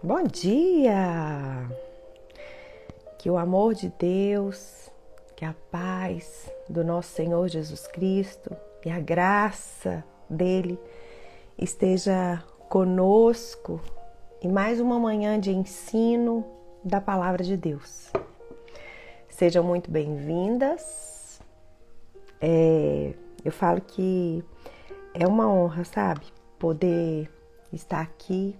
Bom dia! Que o amor de Deus, que a paz do nosso Senhor Jesus Cristo e a graça dele esteja conosco em mais uma manhã de ensino da Palavra de Deus. Sejam muito bem-vindas. Eu falo que é uma honra, sabe? Poder estar aqui,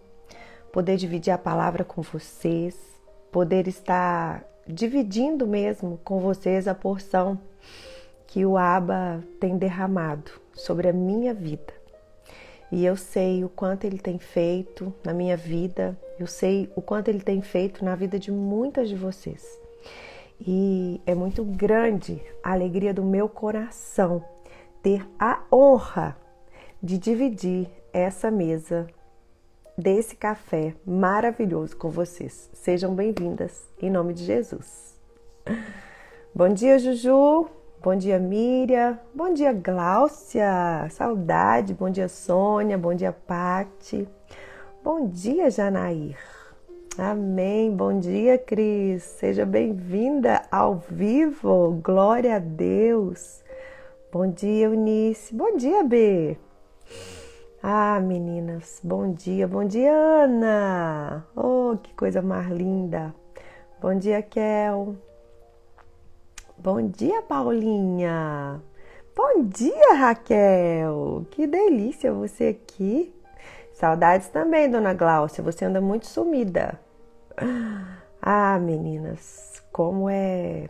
poder dividir a palavra com vocês, poder estar dividindo mesmo com vocês a porção que o Abba tem derramado sobre a minha vida. E eu sei o quanto ele tem feito na minha vida, eu sei o quanto ele tem feito na vida de muitas de vocês. E é muito grande a alegria do meu coração ter a honra de dividir essa mesa desse café maravilhoso com vocês. Sejam bem-vindas em nome de Jesus. Bom dia, Juju. Bom dia, Miriam. Bom dia, Gláucia. Saudade. Bom dia, Sônia. Bom dia, Pati. Bom dia, Janair. Amém. Bom dia, Cris. Seja bem-vinda ao vivo. Glória a Deus. Bom dia, Eunice. Bom dia, B. Ah, meninas, bom dia, Ana! Oh, que coisa mais linda! Bom dia, Kel! Bom dia, Paulinha! Bom dia, Raquel! Que delícia você aqui! Saudades também, dona Gláucia, você anda muito sumida. Ah, meninas, como é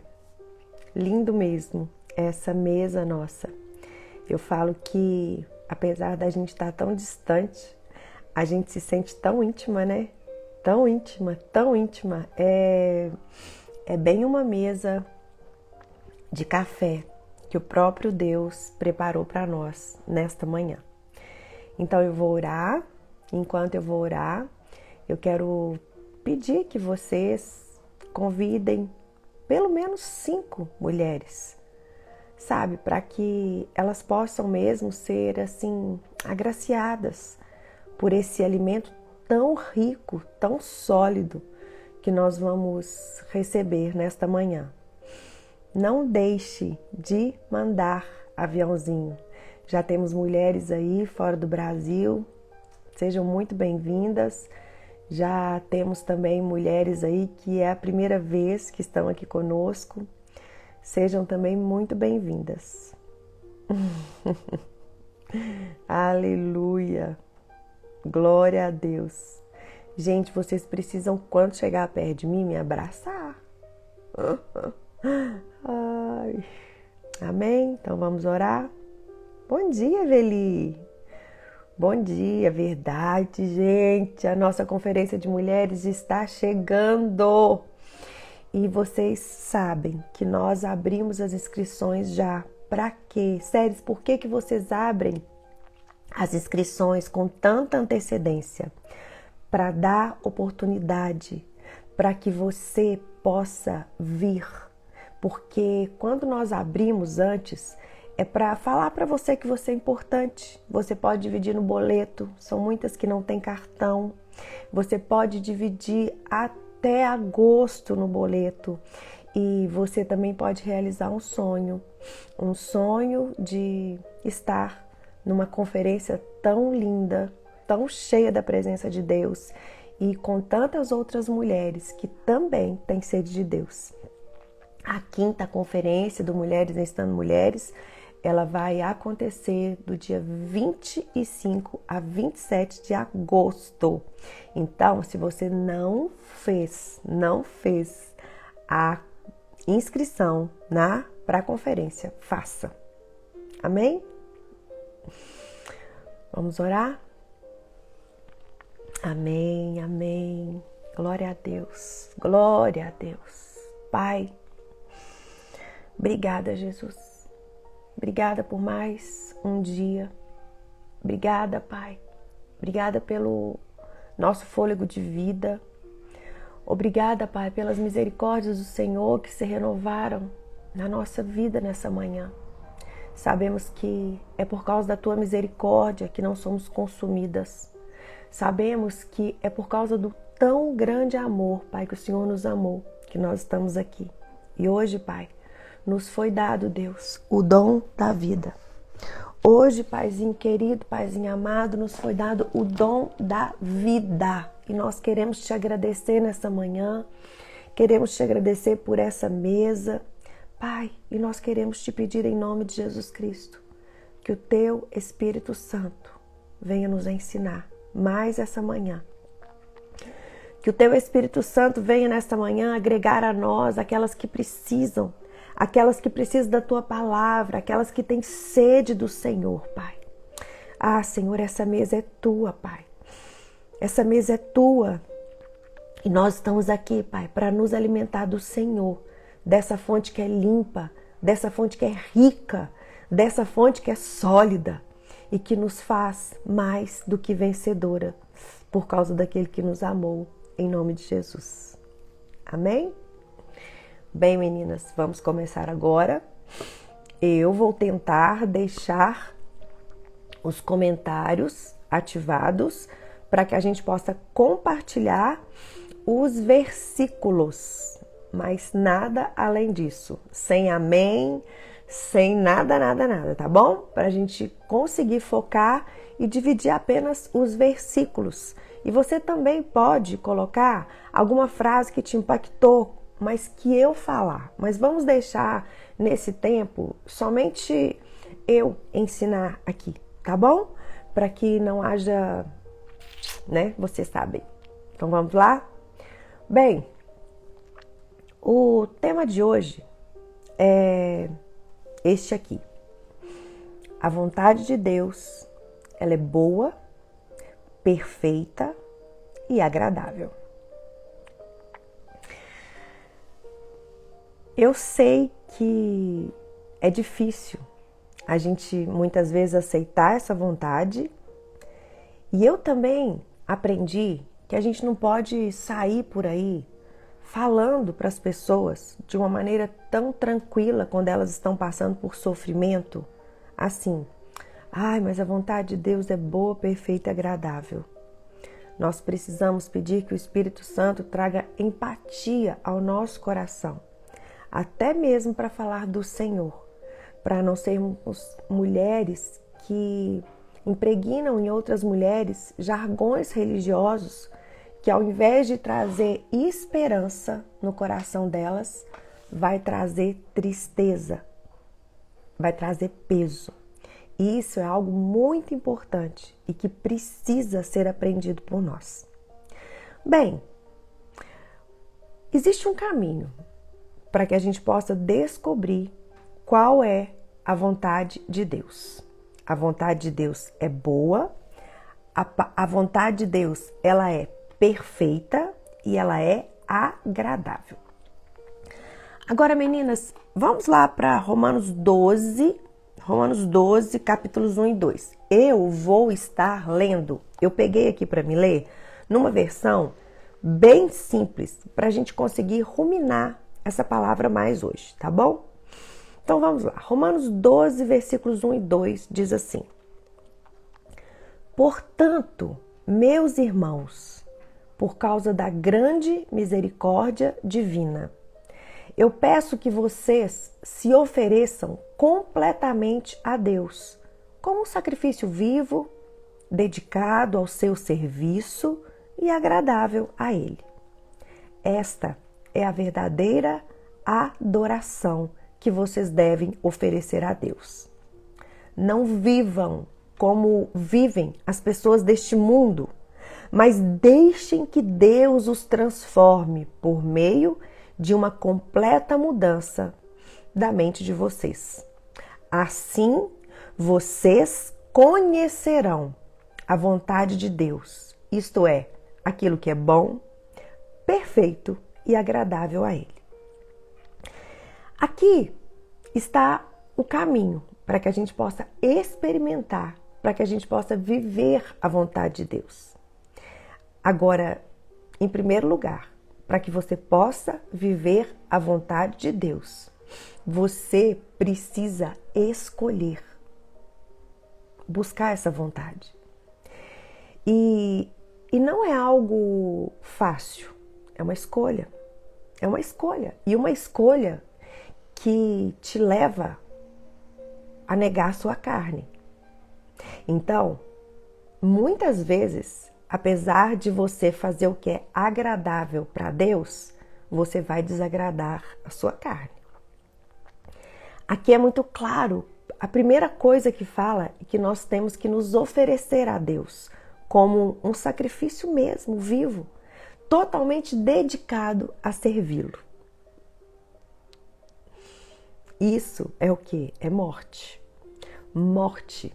lindo mesmo essa mesa nossa. Eu falo que apesar da gente estar tão distante, a gente se sente tão íntima, né? Tão íntima, tão íntima. É bem uma mesa de café que o próprio Deus preparou para nós nesta manhã. Então eu vou orar. Enquanto eu vou orar, eu quero pedir que vocês convidem pelo menos 5 mulheres, sabe, para que elas possam mesmo ser assim agraciadas por esse alimento tão rico, tão sólido que nós vamos receber nesta manhã. Não deixe de mandar aviãozinho. Já temos mulheres aí fora do Brasil, sejam muito bem-vindas. Já temos também mulheres aí que é a primeira vez que estão aqui conosco. Sejam também muito bem-vindas. Aleluia! Glória a Deus! Gente, vocês precisam, quando chegar perto de mim, me abraçar. Ai. Amém? Então vamos orar? Bom dia, Veli! Bom dia, verdade, gente! A nossa conferência de mulheres está chegando! E vocês sabem que nós abrimos as inscrições já. Para quê? Séries, por que vocês abrem as inscrições com tanta antecedência? Para dar oportunidade, para que você possa vir. Porque quando nós abrimos antes, é para falar para você que você é importante. Você pode dividir no boleto, são muitas que não têm cartão. Você pode dividir até agosto no boleto. E você também pode realizar um sonho de estar numa conferência tão linda, tão cheia da presença de Deus e com tantas outras mulheres que também têm sede de Deus. A 5ª conferência do Mulheres Ensinando Mulheres, ela vai acontecer do dia 25 a 27 de agosto. Então, se você não fez a inscrição para a conferência, faça. Amém? Vamos orar? Amém, amém. Glória a Deus, glória a Deus. Pai, obrigada, Jesus. Obrigada por mais um dia. Obrigada, Pai. Obrigada pelo nosso fôlego de vida. Obrigada, Pai, pelas misericórdias do Senhor que se renovaram na nossa vida nessa manhã. Sabemos que é por causa da Tua misericórdia que não somos consumidas. Sabemos que é por causa do tão grande amor, Pai, que o Senhor nos amou, que nós estamos aqui. E hoje, Pai, nos foi dado, Deus, o dom da vida. Hoje, Paizinho querido, Paizinho amado, nos foi dado o dom da vida. E nós queremos te agradecer nessa manhã, queremos te agradecer por essa mesa, Pai, e nós queremos te pedir em nome de Jesus Cristo, que o teu Espírito Santo venha nos ensinar mais essa manhã. Que o teu Espírito Santo venha nesta manhã agregar a nós aquelas que precisam da tua palavra, aquelas que têm sede do Senhor, Pai. Ah, Senhor, essa mesa é tua, Pai. Essa mesa é tua. E nós estamos aqui, Pai, para nos alimentar do Senhor, dessa fonte que é limpa, dessa fonte que é rica, dessa fonte que é sólida e que nos faz mais do que vencedora por causa daquele que nos amou, em nome de Jesus. Amém? Bem, meninas, vamos começar agora. Eu vou tentar deixar os comentários ativados para que a gente possa compartilhar os versículos, mas nada além disso, sem amém, sem nada, tá bom? Para a gente conseguir focar e dividir apenas os versículos. E você também pode colocar alguma frase que te impactou, mas que eu falar. Mas vamos deixar nesse tempo somente eu ensinar aqui, tá bom? Para que não haja, né? Vocês sabem. Então vamos lá? Bem, o tema de hoje é este aqui. A vontade de Deus, ela é boa, perfeita e agradável. Eu sei que é difícil a gente muitas vezes aceitar essa vontade, e eu também aprendi que a gente não pode sair por aí falando para as pessoas de uma maneira tão tranquila quando elas estão passando por sofrimento, assim: ai, mas a vontade de Deus é boa, perfeita e agradável. Nós precisamos pedir que o Espírito Santo traga empatia ao nosso coração, até mesmo para falar do Senhor, para não sermos mulheres que impregnam em outras mulheres jargões religiosos que, ao invés de trazer esperança no coração delas, vai trazer tristeza, vai trazer peso. E isso é algo muito importante e que precisa ser aprendido por nós. Bem, existe um caminho para que a gente possa descobrir qual é a vontade de Deus. A vontade de Deus é boa, a vontade de Deus, ela é perfeita e ela é agradável. Agora, meninas, vamos lá para Romanos 12, capítulos 1 e 2. Eu vou estar lendo, eu peguei aqui para me ler, numa versão bem simples, para a gente conseguir ruminar essa palavra mais hoje, tá bom? Então vamos lá, Romanos 12, versículos 1 e 2 diz assim: portanto, meus irmãos, por causa da grande misericórdia divina, eu peço que vocês se ofereçam completamente a Deus, como um sacrifício vivo, dedicado ao seu serviço e agradável a Ele. Esta é a verdadeira adoração que vocês devem oferecer a Deus. Não vivam como vivem as pessoas deste mundo, mas deixem que Deus os transforme por meio de uma completa mudança da mente de vocês. Assim, vocês conhecerão a vontade de Deus, isto é, aquilo que é bom, perfeito e agradável a Ele. Aqui está o caminho para que a gente possa experimentar, para que a gente possa viver a vontade de Deus. Agora, em primeiro lugar, para que você possa viver a vontade de Deus, você precisa escolher buscar essa vontade. E E não é algo fácil, é uma escolha. É uma escolha. E uma escolha que te leva a negar a sua carne. Então, muitas vezes, apesar de você fazer o que é agradável para Deus, você vai desagradar a sua carne. Aqui é muito claro, a primeira coisa que fala é que nós temos que nos oferecer a Deus como um sacrifício mesmo, vivo, totalmente dedicado a servi-lo. Isso é o que? É morte. Morte.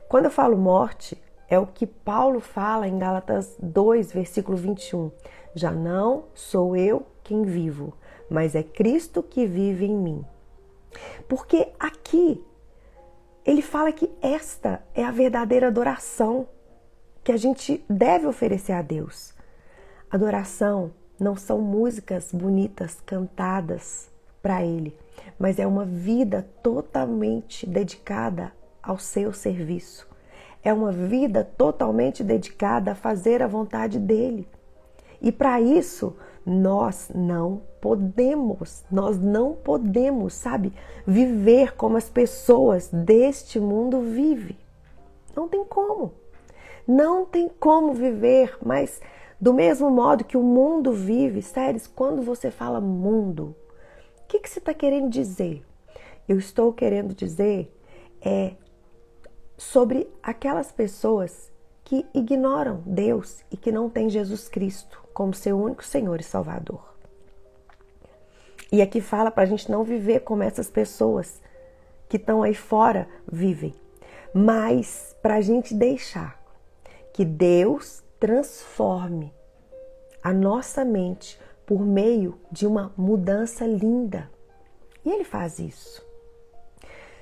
Quando eu falo morte, é o que Paulo fala em Gálatas 2, versículo 21. Já não sou eu quem vivo, mas é Cristo que vive em mim. Porque aqui ele fala que esta é a verdadeira adoração que a gente deve oferecer a Deus. Adoração não são músicas bonitas cantadas para Ele, mas é uma vida totalmente dedicada ao seu serviço. É uma vida totalmente dedicada a fazer a vontade dEle. E para isso, nós não podemos, sabe, viver como as pessoas deste mundo vivem. Não tem como. Não tem como viver, mas do mesmo modo que o mundo vive. Sério, quando você fala mundo, o que você está querendo dizer? Eu estou querendo dizer sobre aquelas pessoas que ignoram Deus e que não têm Jesus Cristo como seu único Senhor e Salvador. E aqui fala para a gente não viver como essas pessoas que estão aí fora vivem, mas para a gente deixar que Deus transforme a nossa mente por meio de uma mudança linda. E Ele faz isso.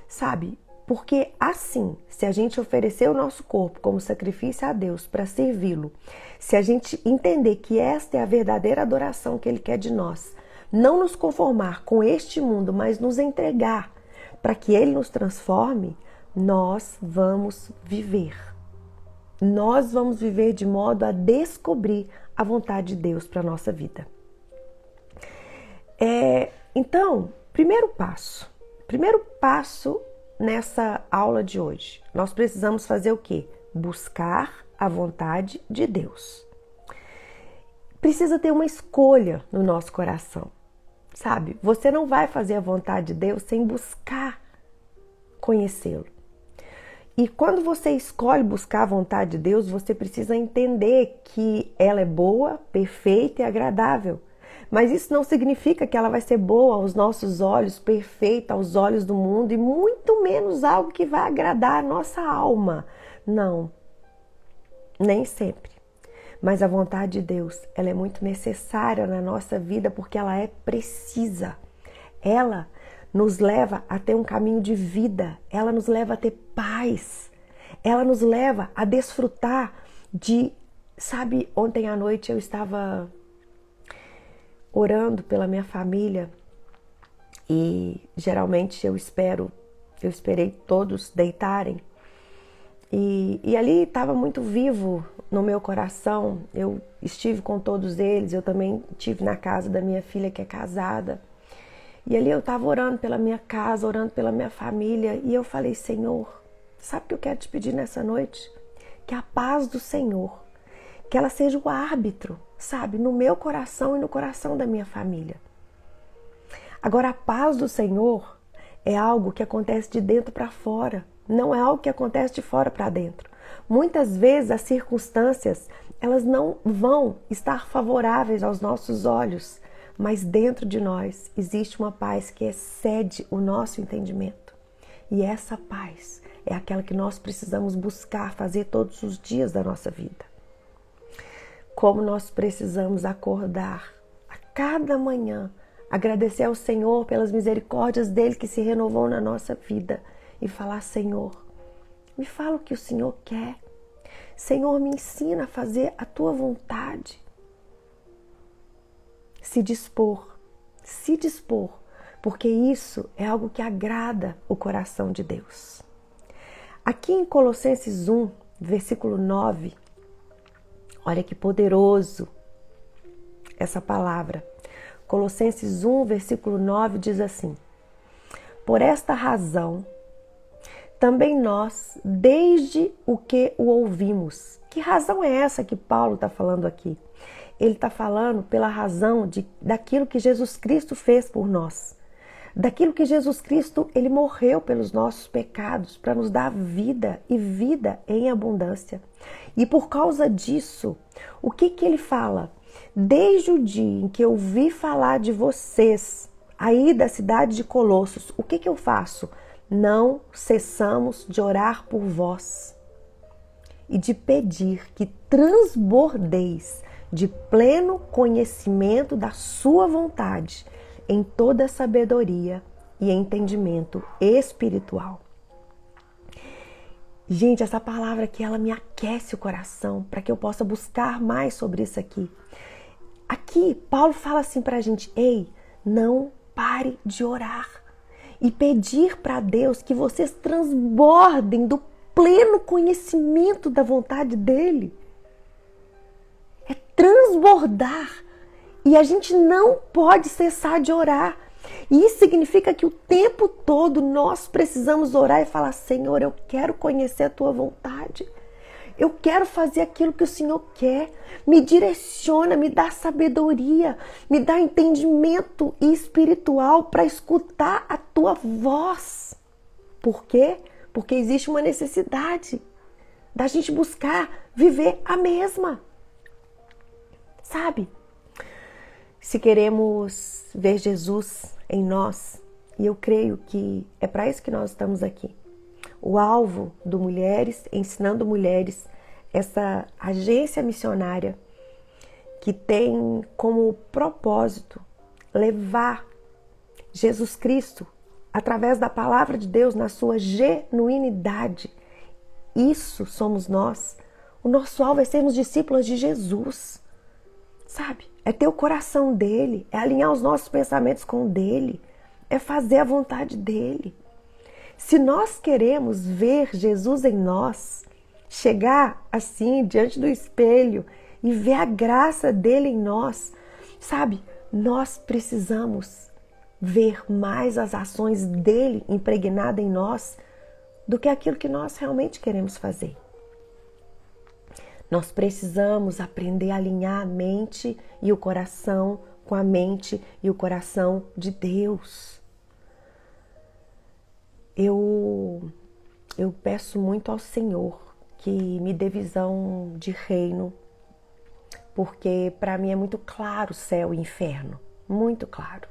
Sabe? Porque assim, se a gente oferecer o nosso corpo como sacrifício a Deus para servi-lo, se a gente entender que esta é a verdadeira adoração que Ele quer de nós, não nos conformar com este mundo, mas nos entregar para que Ele nos transforme, nós vamos viver. Nós vamos viver de modo a descobrir a vontade de Deus para a nossa vida. Então, primeiro passo nessa aula de hoje, nós precisamos fazer o quê? Buscar a vontade de Deus. Precisa ter uma escolha no nosso coração, sabe? Você não vai fazer a vontade de Deus sem buscar conhecê-lo. E quando você escolhe buscar a vontade de Deus, você precisa entender que ela é boa, perfeita e agradável. Mas isso não significa que ela vai ser boa aos nossos olhos, perfeita aos olhos do mundo e muito menos algo que vai agradar a nossa alma. Não, nem sempre. Mas a vontade de Deus, ela é muito necessária na nossa vida porque ela é precisa. Ela nos leva a ter um caminho de vida, ela nos leva a ter paz, ela nos leva a desfrutar de... Sabe, ontem à noite eu estava orando pela minha família e geralmente eu esperei todos deitarem e ali estava muito vivo no meu coração. Eu estive com todos eles, eu também estive na casa da minha filha que é casada e ali eu estava orando pela minha casa, orando pela minha família e eu falei: Senhor, sabe o que eu quero te pedir nessa noite? Que a paz do Senhor, que ela seja o árbitro, sabe, no meu coração e no coração da minha família. Agora, a paz do Senhor é algo que acontece de dentro para fora, não é algo que acontece de fora para dentro. Muitas vezes as circunstâncias, elas não vão estar favoráveis aos nossos olhos, mas dentro de nós existe uma paz que excede o nosso entendimento. E essa paz é aquela que nós precisamos buscar fazer todos os dias da nossa vida. Como nós precisamos acordar a cada manhã, agradecer ao Senhor pelas misericórdias dele que se renovou na nossa vida e falar: Senhor, me fala o que o Senhor quer. Senhor, me ensina a fazer a tua vontade. Se dispor, porque isso é algo que agrada o coração de Deus. Aqui em Colossenses 1, versículo 9, Olha que poderoso essa palavra. Colossenses 1, versículo 9 diz assim: por esta razão, também nós, desde o que o ouvimos. Que razão é essa que Paulo está falando aqui? Ele está falando pela razão daquilo que Jesus Cristo fez por nós. Daquilo que Jesus Cristo, ele morreu pelos nossos pecados, para nos dar vida e vida em abundância. E por causa disso, o que ele fala? Desde o dia em que eu ouvi falar de vocês, aí da cidade de Colossos, o que eu faço? Não cessamos de orar por vós e de pedir que transbordeis de pleno conhecimento da sua vontade em toda sabedoria e entendimento espiritual. Gente, essa palavra aqui, ela me aquece o coração para que eu possa buscar mais sobre isso aqui. Aqui, Paulo fala assim pra gente: ei, não pare de orar e pedir para Deus que vocês transbordem do pleno conhecimento da vontade dele. É transbordar. E a gente não pode cessar de orar. E isso significa que o tempo todo nós precisamos orar e falar: Senhor, eu quero conhecer a tua vontade. Eu quero fazer aquilo que o Senhor quer. Me direciona, me dá sabedoria, me dá entendimento espiritual para escutar a tua voz. Por quê? Porque existe uma necessidade da gente buscar viver a mesma. Sabe? Se queremos ver Jesus em nós, e eu creio que é para isso que nós estamos aqui. O alvo do Mulheres, Ensinando Mulheres, essa agência missionária que tem como propósito levar Jesus Cristo através da palavra de Deus na sua genuinidade. Isso somos nós. O nosso alvo é sermos discípulos de Jesus, sabe? É ter o coração dele, é alinhar os nossos pensamentos com o dele, é fazer a vontade dele. Se nós queremos ver Jesus em nós, chegar assim diante do espelho e ver a graça dele em nós, sabe? Nós precisamos ver mais as ações dele impregnadas em nós do que aquilo que nós realmente queremos fazer. Nós precisamos aprender a alinhar a mente e o coração com a mente e o coração de Deus. Eu peço muito ao Senhor que me dê visão de reino, porque para mim é muito claro o céu e o inferno, muito claro.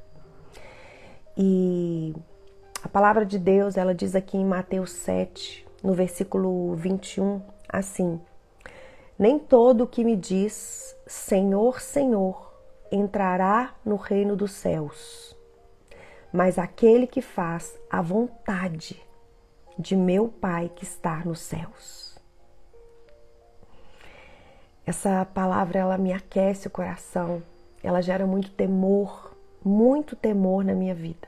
E a palavra de Deus, ela diz aqui em Mateus 7, no versículo 21, assim: nem todo o que me diz Senhor, Senhor, entrará no reino dos céus, mas aquele que faz a vontade de meu Pai que está nos céus. Essa palavra, ela me aquece o coração, ela gera muito temor na minha vida.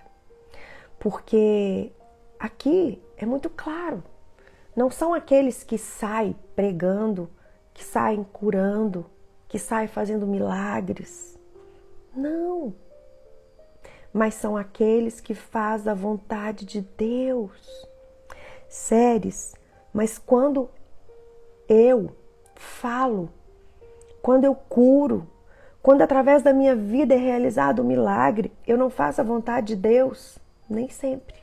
Porque aqui é muito claro, não são aqueles que saem pregando, que saem curando, que saem fazendo milagres. Não. Mas são aqueles que fazem a vontade de Deus. Séries, mas quando eu falo, quando eu curo, quando através da minha vida é realizado um milagre, eu não faço a vontade de Deus? Nem sempre.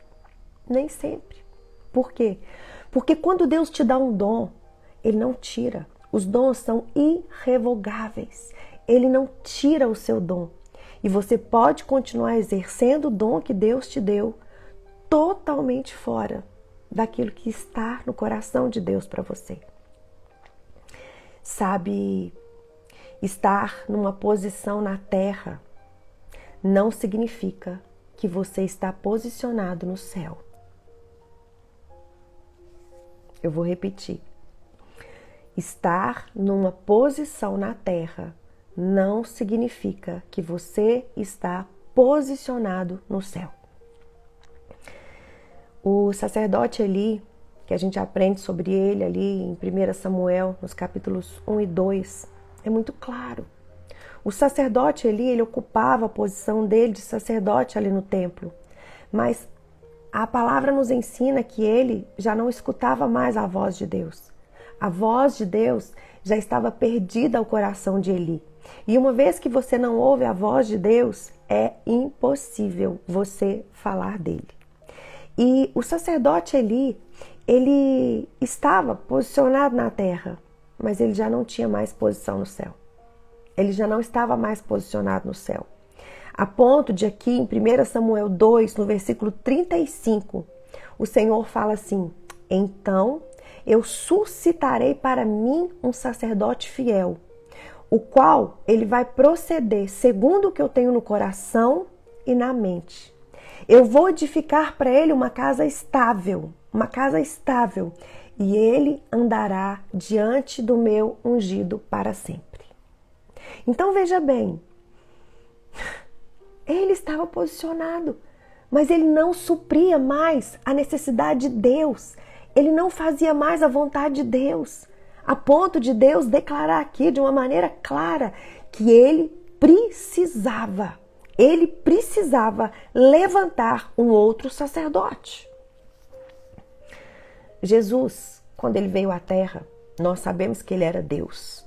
Nem sempre. Por quê? Porque quando Deus te dá um dom, Ele não tira. Os dons são irrevogáveis. Ele não tira o seu dom. E você pode continuar exercendo o dom que Deus te deu totalmente fora daquilo que está no coração de Deus para você. Sabe, estar numa posição na terra não significa que você está posicionado no céu. Eu vou repetir. Estar numa posição na terra não significa que você está posicionado no céu. O sacerdote Eli, que a gente aprende sobre ele ali em 1 Samuel, nos capítulos 1 e 2, É muito claro. O sacerdote Eli, ele ocupava a posição dele de sacerdote ali no templo. Mas a palavra nos ensina que ele já não escutava mais a voz de Deus. A voz de Deus já estava perdida ao coração de Eli. E uma vez que você não ouve a voz de Deus, é impossível você falar dele. E o sacerdote Eli, ele estava posicionado na terra, mas ele já não tinha mais posição no céu. Ele já não estava mais posicionado no céu. A ponto de aqui em 1 Samuel 2, no versículo 35, o Senhor fala assim: então eu suscitarei para mim um sacerdote fiel, o qual ele vai proceder segundo o que eu tenho no coração e na mente. Eu vou edificar para ele uma casa estável, e ele andará diante do meu ungido para sempre. Então veja bem, ele estava posicionado, mas ele não supria mais a necessidade de Deus. Ele não fazia mais a vontade de Deus, a ponto de Deus declarar aqui de uma maneira clara que ele precisava levantar um outro sacerdote. Jesus, quando ele veio à Terra, nós sabemos que ele era Deus.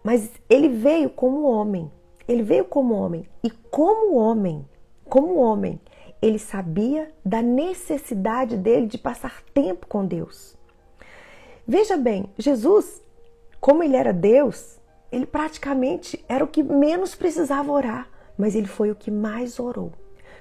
Mas ele veio como homem. Ele veio como homem. E como homem, ele sabia da necessidade dele de passar tempo com Deus. Veja bem, Jesus, como ele era Deus, ele praticamente era o que menos precisava orar, mas ele foi o que mais orou.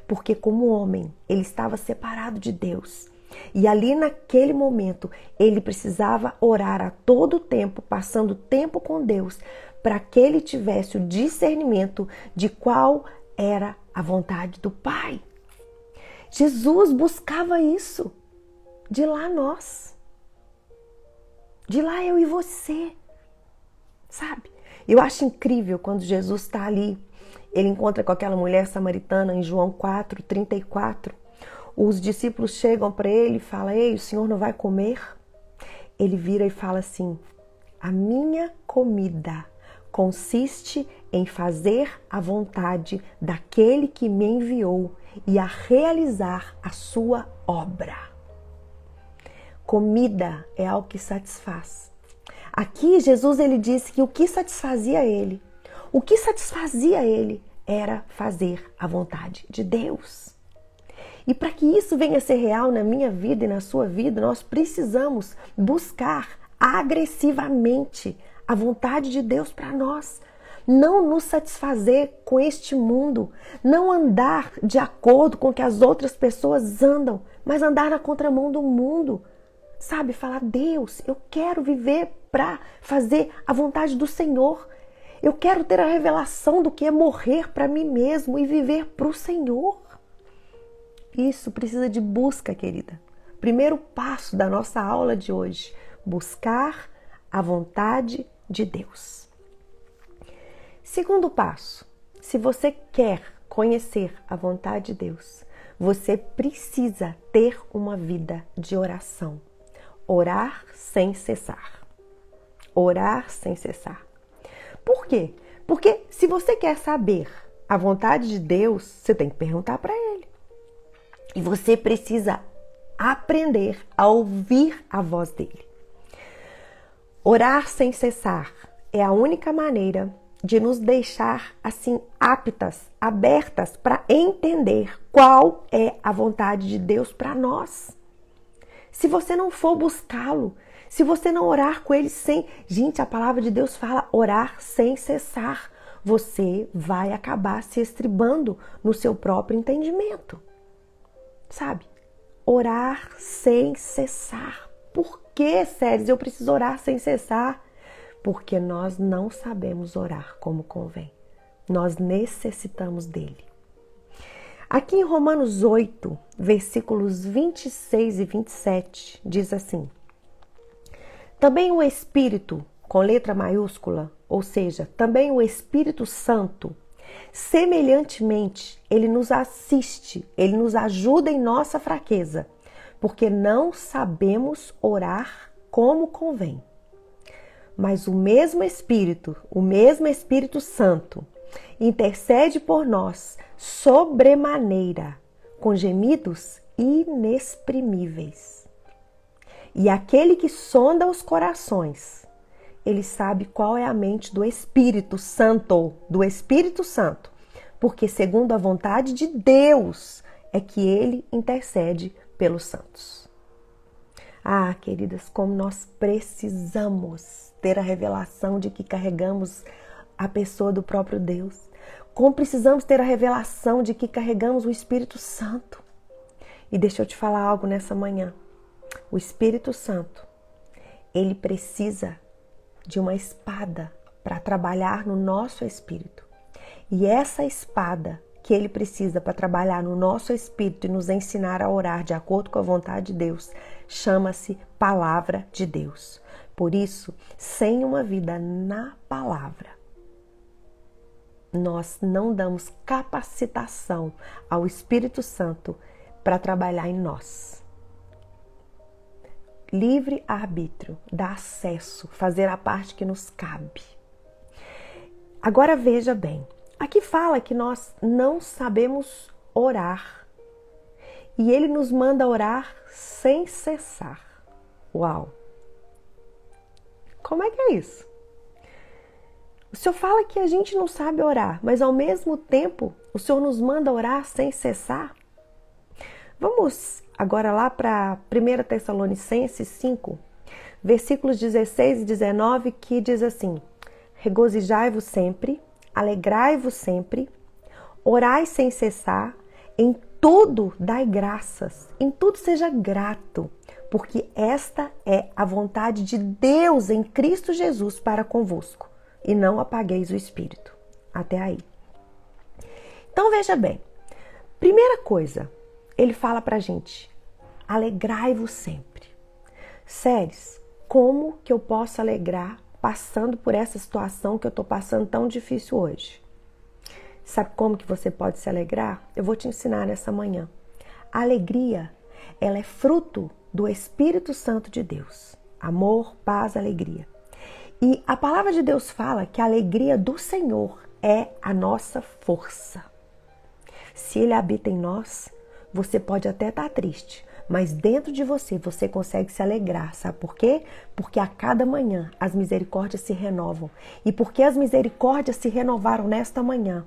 Porque como homem, ele estava separado de Deus. E ali naquele momento, ele precisava orar a todo tempo, passando tempo com Deus, para que ele tivesse o discernimento de qual era a vontade do Pai. Jesus buscava isso. De lá nós. De lá eu e você. Sabe? Eu acho incrível quando Jesus está ali. Ele encontra com aquela mulher samaritana em João 4:34. Os discípulos chegam para ele e falam: ei, o senhor não vai comer? Ele vira e fala assim: a minha comida consiste em fazer a vontade daquele que me enviou e a realizar a sua obra. Comida é algo que satisfaz. Aqui Jesus ele disse que o que satisfazia ele era fazer a vontade de Deus. E para que isso venha a ser real na minha vida e na sua vida, nós precisamos buscar agressivamente a vontade de Deus para nós. Não nos satisfazer com este mundo, não andar de acordo com o que as outras pessoas andam, mas andar na contramão do mundo. Sabe, falar: Deus, eu quero viver para fazer a vontade do Senhor. Eu quero ter a revelação do que é morrer para mim mesmo e viver para o Senhor. Isso precisa de busca, querida. Primeiro passo da nossa aula de hoje: buscar a vontade de Deus. Segundo passo: se você quer conhecer a vontade de Deus, você precisa ter uma vida de oração. Orar sem cessar. Orar sem cessar. Por quê? Porque se você quer saber a vontade de Deus, você tem que perguntar para Ele. E você precisa aprender a ouvir a voz dele. Orar sem cessar é a única maneira de nos deixar assim aptas, abertas para entender qual é a vontade de Deus para nós. Se você não for buscá-lo, se você não orar com ele sem... Gente, a palavra de Deus fala orar sem cessar. Você vai acabar se estribando no seu próprio entendimento. Sabe? Orar sem cessar. Por que, Séries, eu preciso orar sem cessar? Porque nós não sabemos orar como convém. Nós necessitamos dele. Aqui em Romanos 8, versículos 26 e 27, diz assim: também o Espírito, com letra maiúscula, ou seja, também o Espírito Santo, semelhantemente, ele nos assiste, ele nos ajuda em nossa fraqueza, porque não sabemos orar como convém. Mas o mesmo Espírito Santo, intercede por nós sobremaneira, com gemidos inexprimíveis. E aquele que sonda os corações, ele sabe qual é a mente do Espírito Santo, porque segundo a vontade de Deus é que ele intercede pelos santos. Ah, queridas, como nós precisamos ter a revelação de que carregamos a pessoa do próprio Deus. Como precisamos ter a revelação de que carregamos o Espírito Santo. E deixa eu te falar algo nessa manhã. O Espírito Santo, ele precisa de uma espada para trabalhar no nosso espírito. E essa espada que ele precisa para trabalhar no nosso espírito e nos ensinar a orar de acordo com a vontade de Deus, chama-se Palavra de Deus. Por isso, sem uma vida na palavra, nós não damos capacitação ao Espírito Santo para trabalhar em nós. Livre arbítrio, dá acesso, fazer a parte que nos cabe. Agora veja bem, aqui fala que nós não sabemos orar e ele nos manda orar sem cessar. Uau! Como é que é isso? O Senhor fala que a gente não sabe orar, mas ao mesmo tempo o Senhor nos manda orar sem cessar? Vamos agora lá para 1 Tessalonicenses 5, versículos 16 e 19, que diz assim: regozijai-vos sempre, alegrai-vos sempre, orai sem cessar, em tudo dai graças, em tudo seja grato, porque esta é a vontade de Deus em Cristo Jesus para convosco, e não apagueis o Espírito. Até aí. Então veja bem, primeira coisa, ele fala pra gente, alegrai-vos sempre. Séries, como que eu posso alegrar passando por essa situação que eu tô passando tão difícil hoje? Sabe como que você pode se alegrar? Eu vou te ensinar nessa manhã. A alegria, ela é fruto do Espírito Santo de Deus. Amor, paz, alegria. E a palavra de Deus fala que a alegria do Senhor é a nossa força. Se Ele habita em nós, você pode até estar triste, mas dentro de você, você consegue se alegrar. Sabe por quê? Porque a cada manhã as misericórdias se renovam. E porque as misericórdias se renovaram nesta manhã,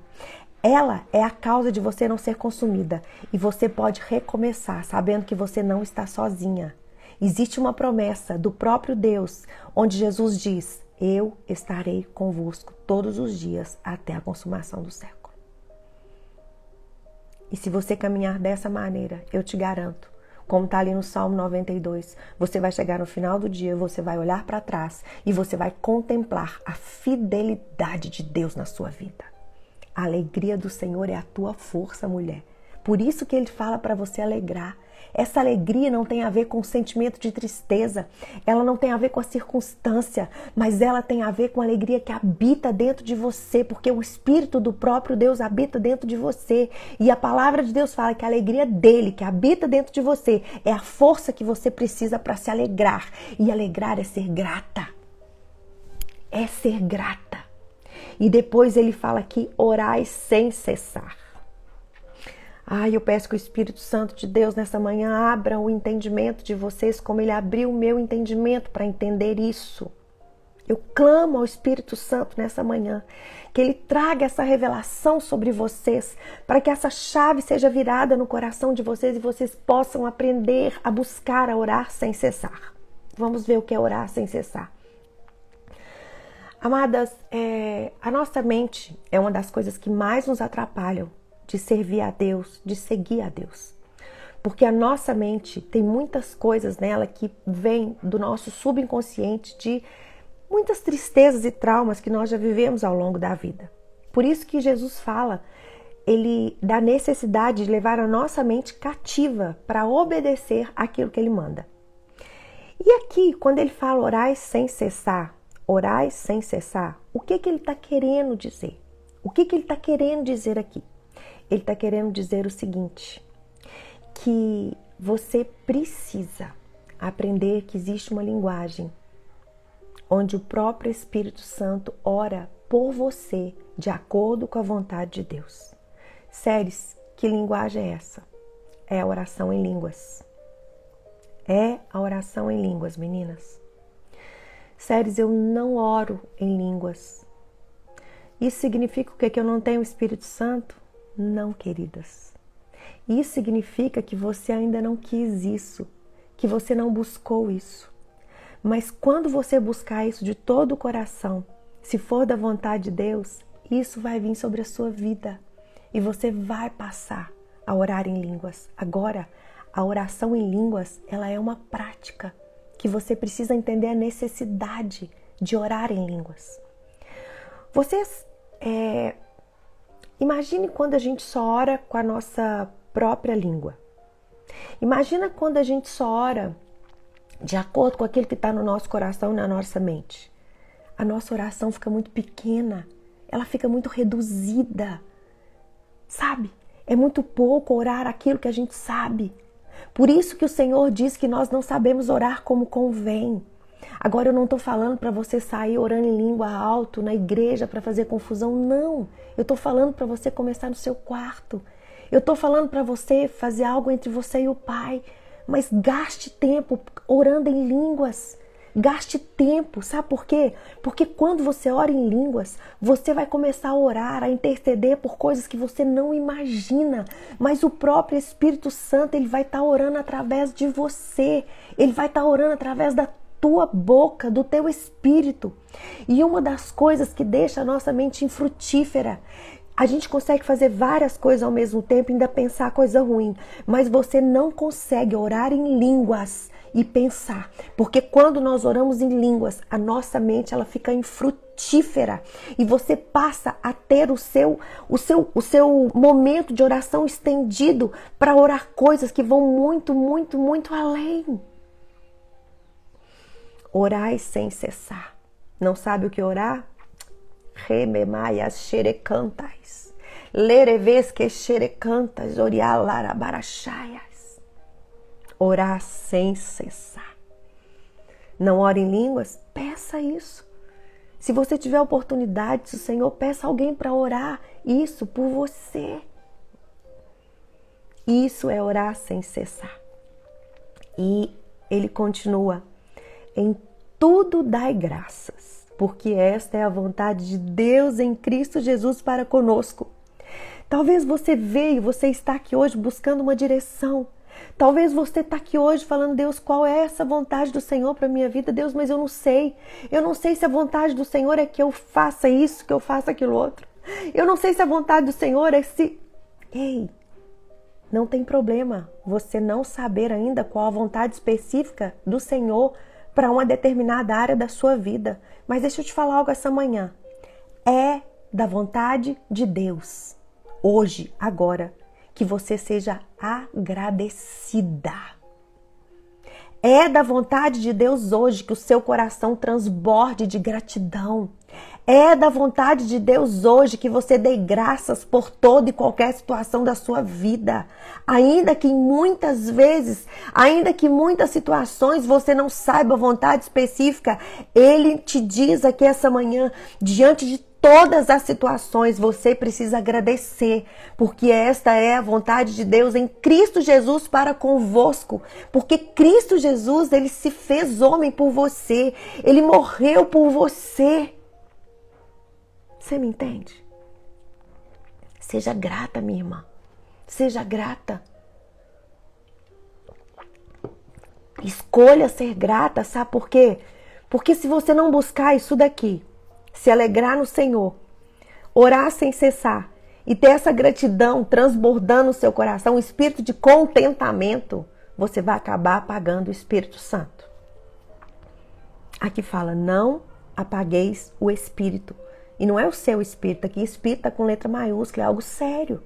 ela é a causa de você não ser consumida. E você pode recomeçar, sabendo que você não está sozinha. Existe uma promessa do próprio Deus, onde Jesus diz, eu estarei convosco todos os dias até a consumação do século. E se você caminhar dessa maneira, eu te garanto, como está ali no Salmo 92, você vai chegar no final do dia, você vai olhar para trás e você vai contemplar a fidelidade de Deus na sua vida. A alegria do Senhor é a tua força, mulher. Por isso que Ele fala para você alegrar. Essa alegria não tem a ver com o sentimento de tristeza, ela não tem a ver com a circunstância, mas ela tem a ver com a alegria que habita dentro de você, porque o Espírito do próprio Deus habita dentro de você. E a palavra de Deus fala que a alegria dele, que habita dentro de você, é a força que você precisa para se alegrar. E alegrar é ser grata. É ser grata. E depois ele fala aqui, orai sem cessar. Ai, eu peço que o Espírito Santo de Deus nessa manhã abra o entendimento de vocês, como Ele abriu o meu entendimento para entender isso. Eu clamo ao Espírito Santo nessa manhã, que Ele traga essa revelação sobre vocês, para que essa chave seja virada no coração de vocês e vocês possam aprender a buscar, a orar sem cessar. Vamos ver o que é orar sem cessar. Amadas, a nossa mente é uma das coisas que mais nos atrapalham de servir a Deus, de seguir a Deus. Porque a nossa mente tem muitas coisas nela que vêm do nosso subconsciente, de muitas tristezas e traumas que nós já vivemos ao longo da vida. Por isso que Jesus fala, Ele da necessidade de levar a nossa mente cativa para obedecer aquilo que Ele manda. E aqui, quando Ele fala orai sem cessar, o que Ele está querendo dizer? O que Ele está querendo dizer aqui? Ele está querendo dizer o seguinte, que você precisa aprender que existe uma linguagem onde o próprio Espírito Santo ora por você de acordo com a vontade de Deus. Séries, que linguagem é essa? É a oração em línguas. É a oração em línguas, meninas. Séries, eu não oro em línguas. Isso significa o quê? Que eu não tenho o Espírito Santo? Não, queridas. Isso significa que você ainda não quis isso, que você não buscou isso. Mas quando você buscar isso de todo o coração, se for da vontade de Deus, isso vai vir sobre a sua vida e você vai passar a orar em línguas. Agora, a oração em línguas, ela é uma prática que você precisa entender a necessidade de orar em línguas. Vocês, imagine quando a gente só ora com a nossa própria língua. Imagina quando a gente só ora de acordo com aquilo que está no nosso coração e na nossa mente. A nossa oração fica muito pequena, ela fica muito reduzida, sabe? É muito pouco orar aquilo que a gente sabe. Por isso que o Senhor diz que nós não sabemos orar como convém. Agora eu não estou falando para você sair orando em língua alto na igreja para fazer confusão, não. Eu estou falando para você começar no seu quarto. Eu estou falando para você fazer algo entre você e o Pai. Mas gaste tempo orando em línguas. Gaste tempo, sabe por quê? Porque quando você ora em línguas, você vai começar a orar, a interceder por coisas que você não imagina. Mas o próprio Espírito Santo, ele vai estar orando através de você. Ele vai estar orando através da tua boca, do teu espírito. E uma das coisas que deixa a nossa mente infrutífera, a gente consegue fazer várias coisas ao mesmo tempo e ainda pensar coisa ruim, mas você não consegue orar em línguas e pensar, porque quando nós oramos em línguas, a nossa mente ela fica infrutífera e você passa a ter o seu momento de oração estendido para orar coisas que vão muito, muito, muito além. Orai sem cessar. Não sabe o que orar? Rememaias xerecantas, lereves que xerecantas, orialarabarachaias. Orar sem cessar. Não ora em línguas? Peça isso. Se você tiver oportunidade, se o Senhor, peça alguém para orar isso por você. Isso é orar sem cessar. E ele continua, em tudo dai graças, porque esta é a vontade de Deus em Cristo Jesus para conosco. Talvez você está aqui hoje buscando uma direção. Talvez você está aqui hoje falando, Deus, qual é essa vontade do Senhor para a minha vida? Deus, mas eu não sei. Eu não sei se a vontade do Senhor é que eu faça isso, que eu faça aquilo outro. Eu não sei se a vontade do Senhor é se... Ei, não tem problema você não saber ainda qual a vontade específica do Senhor para uma determinada área da sua vida. Mas deixa eu te falar algo essa manhã. É da vontade de Deus, hoje, agora, que você seja agradecida. É da vontade de Deus hoje que o seu coração transborde de gratidão. É da vontade de Deus hoje que você dê graças por toda e qualquer situação da sua vida. Ainda que muitas vezes, ainda que muitas situações você não saiba a vontade específica, Ele te diz aqui essa manhã, diante de todas as situações, você precisa agradecer, porque esta é a vontade de Deus em Cristo Jesus para convosco, porque Cristo Jesus, Ele se fez homem por você, Ele morreu por você. Você me entende? Seja grata, minha irmã, seja grata. Escolha ser grata, sabe por quê? Porque se você não buscar isso daqui, se alegrar no Senhor, orar sem cessar e ter essa gratidão transbordando no seu coração, um espírito de contentamento, você vai acabar apagando o Espírito Santo. Aqui fala, não apagueis o Espírito. E não é o seu espírito, aqui espírito está com letra maiúscula, é algo sério.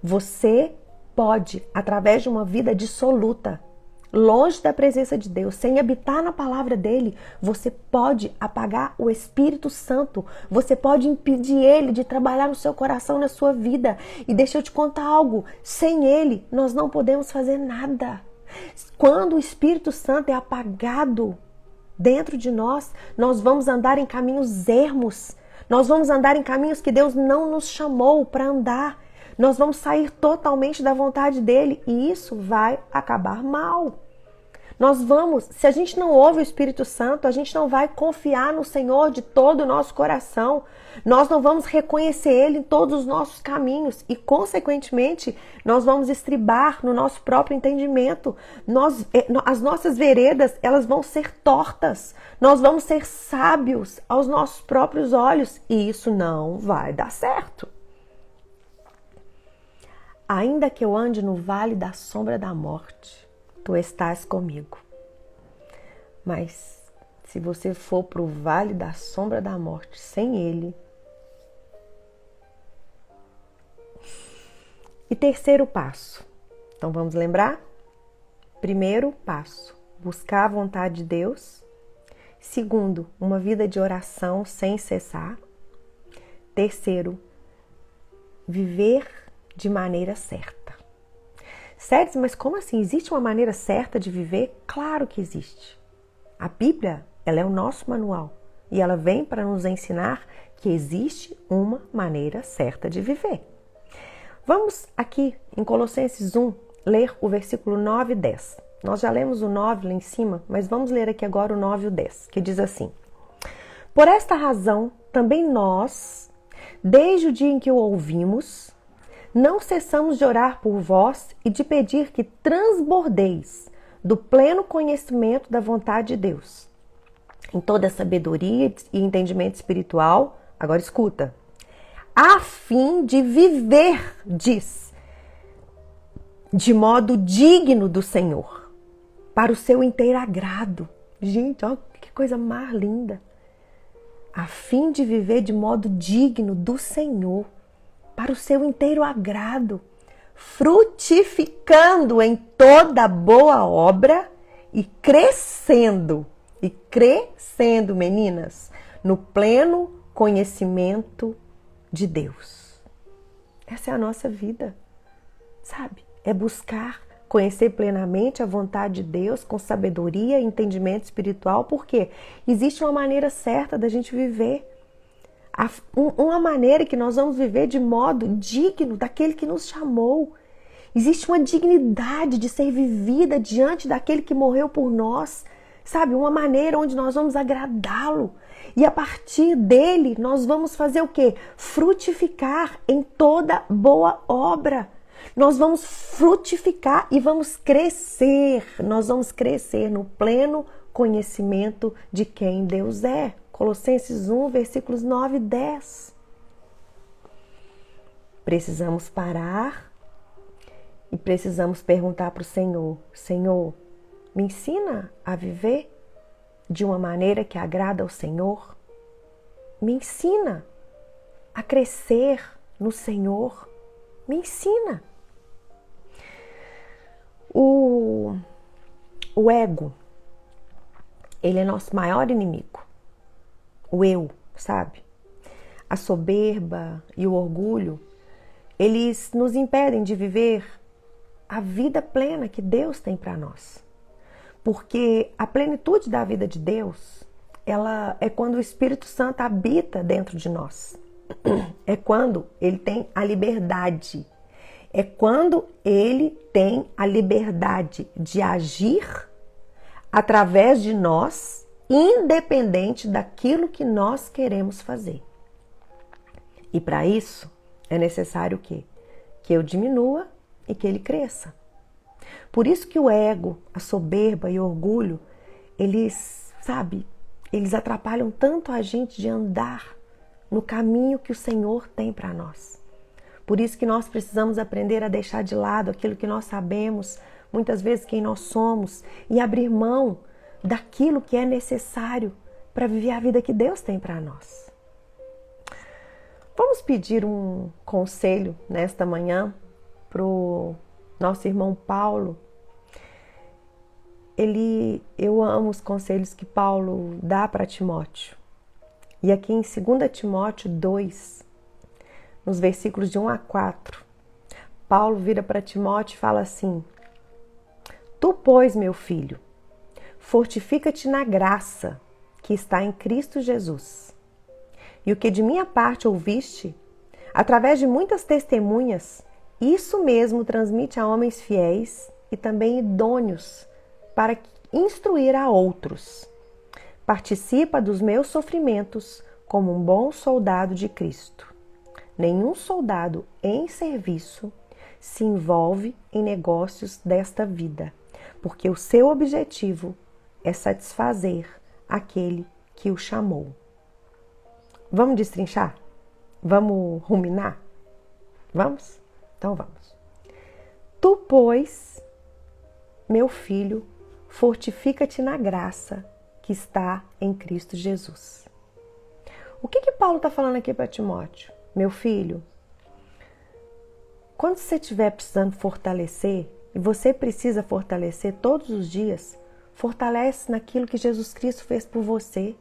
Você pode, através de uma vida dissoluta, longe da presença de Deus, sem habitar na palavra dele, você pode apagar o Espírito Santo, você pode impedir ele de trabalhar no seu coração, na sua vida. E deixa eu te contar algo, sem ele nós não podemos fazer nada. Quando o Espírito Santo é apagado, dentro de nós, nós vamos andar em caminhos ermos. Nós vamos andar em caminhos que Deus não nos chamou para andar. Nós vamos sair totalmente da vontade dele e isso vai acabar mal. Se a gente não ouve o Espírito Santo, a gente não vai confiar no Senhor de todo o nosso coração. Nós não vamos reconhecer Ele em todos os nossos caminhos e, consequentemente, nós vamos estribar no nosso próprio entendimento. As nossas veredas, elas vão ser tortas. Nós vamos ser sábios aos nossos próprios olhos e isso não vai dar certo. Ainda que eu ande no vale da sombra da morte, tu estás comigo. Mas se você for para o vale da sombra da morte sem Ele. E terceiro passo. Então vamos lembrar? Primeiro passo, buscar a vontade de Deus. Segundo, uma vida de oração sem cessar. Terceiro, viver de maneira certa. Sério, mas como assim? Existe uma maneira certa de viver? Claro que existe. A Bíblia, ela é o nosso manual e ela vem para nos ensinar que existe uma maneira certa de viver. Vamos aqui em Colossenses 1 ler o versículo 9 e 10. Nós já lemos o 9 lá em cima, mas vamos ler aqui agora o 9 e o 10, que diz assim: Por esta razão, também nós, desde o dia em que o ouvimos, não cessamos de orar por vós e de pedir que transbordeis do pleno conhecimento da vontade de Deus, em toda a sabedoria e entendimento espiritual. Agora escuta. A fim de viver, diz, de modo digno do Senhor, para o seu inteiro agrado. Gente, olha que coisa mais linda. A fim de viver de modo digno do Senhor, para o seu inteiro agrado, frutificando em toda boa obra e crescendo, meninas, no pleno conhecimento de Deus. Essa é a nossa vida, sabe? É buscar conhecer plenamente a vontade de Deus com sabedoria e entendimento espiritual, porque existe uma maneira certa da gente viver. Uma maneira que nós vamos viver de modo digno daquele que nos chamou. Existe uma dignidade de ser vivida diante daquele que morreu por nós, sabe? Uma maneira onde nós vamos agradá-lo. E a partir dele, nós vamos fazer o quê? Frutificar em toda boa obra. Nós vamos frutificar e vamos crescer. Nós vamos crescer no pleno conhecimento de quem Deus é. Colossenses 1, versículos 9 e 10. Precisamos parar e precisamos perguntar para o Senhor: Senhor, me ensina a viver de uma maneira que agrada ao Senhor? Me ensina a crescer no Senhor? Me ensina. O ego, ele é nosso maior inimigo. O eu, sabe? A soberba e o orgulho, eles nos impedem de viver a vida plena que Deus tem para nós. Porque a plenitude da vida de Deus, ela é quando o Espírito Santo habita dentro de nós. É quando ele tem a liberdade. É quando ele tem a liberdade de agir através de nós, independente daquilo que nós queremos fazer. E para isso é necessário o quê? Que eu diminua e que ele cresça. Por isso que o ego, a soberba e o orgulho, eles atrapalham tanto a gente de andar no caminho que o Senhor tem para nós. Por isso que nós precisamos aprender a deixar de lado aquilo que nós sabemos, muitas vezes quem nós somos, e abrir mão daquilo que é necessário para viver a vida que Deus tem para nós. Vamos pedir um conselho nesta manhã para o nosso irmão Paulo. Eu amo os conselhos que Paulo dá para Timóteo. E aqui em 2 Timóteo 2, nos versículos de 1 a 4, Paulo vira para Timóteo e fala assim: Tu, pois, meu filho, fortifica-te na graça que está em Cristo Jesus. E o que de minha parte ouviste, através de muitas testemunhas, isso mesmo transmite a homens fiéis e também idôneos para instruir a outros. Participa dos meus sofrimentos como um bom soldado de Cristo. Nenhum soldado em serviço se envolve em negócios desta vida, porque o seu objetivo é satisfazer aquele que o chamou. Vamos destrinchar? Vamos ruminar? Vamos? Então vamos. Tu, pois, meu filho, fortifica-te na graça que está em Cristo Jesus. O que Paulo está falando aqui para Timóteo? Meu filho, quando você estiver precisando fortalecer, e você precisa fortalecer todos os dias, fortalece naquilo que Jesus Cristo fez por você.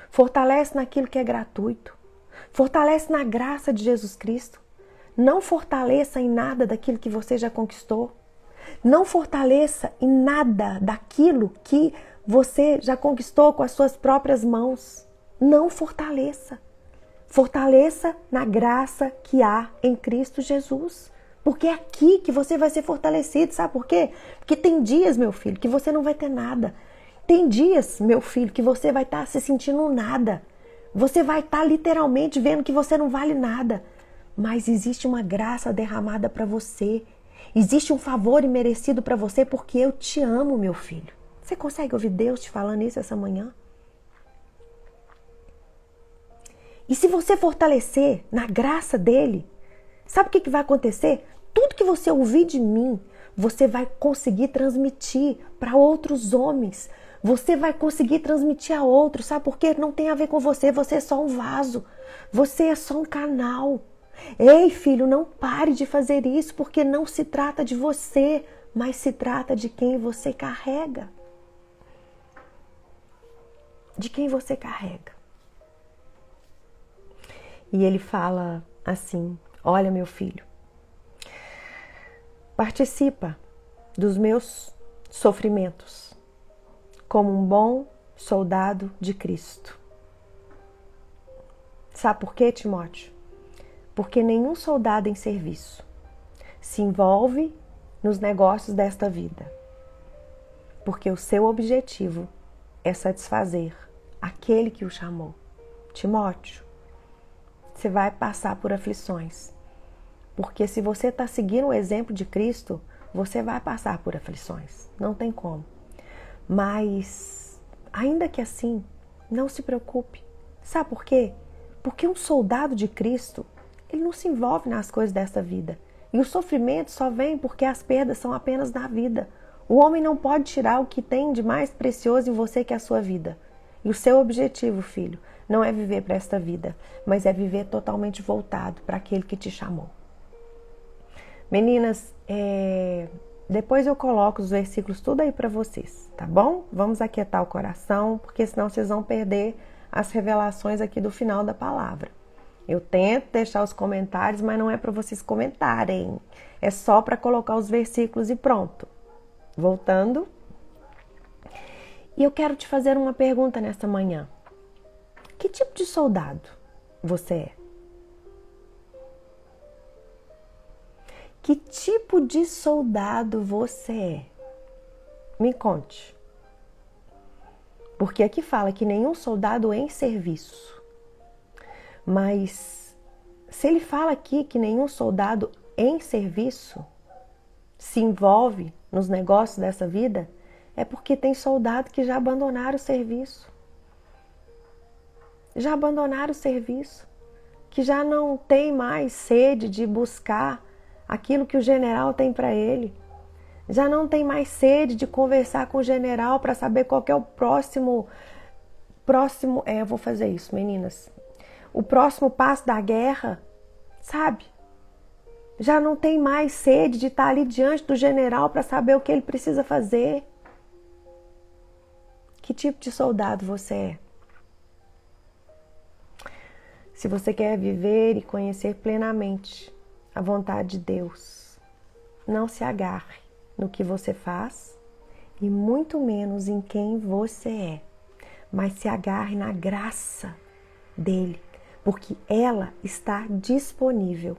Fortalece naquilo que é gratuito. Fortalece na graça de Jesus Cristo. Não fortaleça em nada daquilo que você já conquistou. Não fortaleça em nada daquilo que você já conquistou com as suas próprias mãos. Não fortaleça. Fortaleça na graça que há em Cristo Jesus. Porque é aqui que você vai ser fortalecido. Sabe por quê? Porque tem dias, meu filho, que você não vai ter nada. Tem dias, meu filho, que você vai estar se sentindo nada. Você vai estar literalmente vendo que você não vale nada. Mas existe uma graça derramada para você. Existe um favor imerecido para você porque eu te amo, meu filho. Você consegue ouvir Deus te falando isso essa manhã? E se você fortalecer na graça dele, sabe o que vai acontecer? Tudo que você ouvir de mim, você vai conseguir transmitir para outros homens. Você vai conseguir transmitir a outros. Sabe por quê? Não tem a ver com você. Você é só um vaso. Você é só um canal. Ei, filho, não pare de fazer isso, porque não se trata de você, mas se trata de quem você carrega. De quem você carrega. E ele fala assim: olha, meu filho, participa dos meus sofrimentos como um bom soldado de Cristo. Sabe por quê, Timóteo? Porque nenhum soldado em serviço se envolve nos negócios desta vida, porque o seu objetivo é satisfazer aquele que o chamou. Timóteo, você vai passar por aflições, porque se você está seguindo o exemplo de Cristo, você vai passar por aflições, não tem como. Mas, ainda que assim, não se preocupe. Sabe por quê? Porque um soldado de Cristo, ele não se envolve nas coisas dessa vida. E o sofrimento só vem porque as perdas são apenas na vida. O homem não pode tirar o que tem de mais precioso em você, que é a sua vida. E o seu objetivo, filho, não é viver para esta vida, mas é viver totalmente voltado para aquele que te chamou. Meninas, depois eu coloco os versículos tudo aí para vocês, tá bom? Vamos aquietar o coração, porque senão vocês vão perder as revelações aqui do final da palavra. Eu tento deixar os comentários, mas não é para vocês comentarem. É só para colocar os versículos e pronto. Voltando. E eu quero te fazer uma pergunta nesta manhã. Que tipo de soldado você é? Que tipo de soldado você é? Me conte. Porque aqui fala que nenhum soldado em serviço. Mas se ele fala aqui que nenhum soldado em serviço se envolve nos negócios dessa vida, é porque tem soldado que já abandonaram o serviço. Já abandonaram o serviço. Que já não tem mais sede de buscar aquilo que o general tem para ele. Já não tem mais sede de conversar com o general para saber qual que é o próximo... eu vou fazer isso, meninas. O próximo passo da guerra, sabe? Já não tem mais sede de estar ali diante do general para saber o que ele precisa fazer. Que tipo de soldado você é? Se você quer viver e conhecer plenamente a vontade de Deus, não se agarre no que você faz e muito menos em quem você é, mas se agarre na graça dele, porque ela está disponível.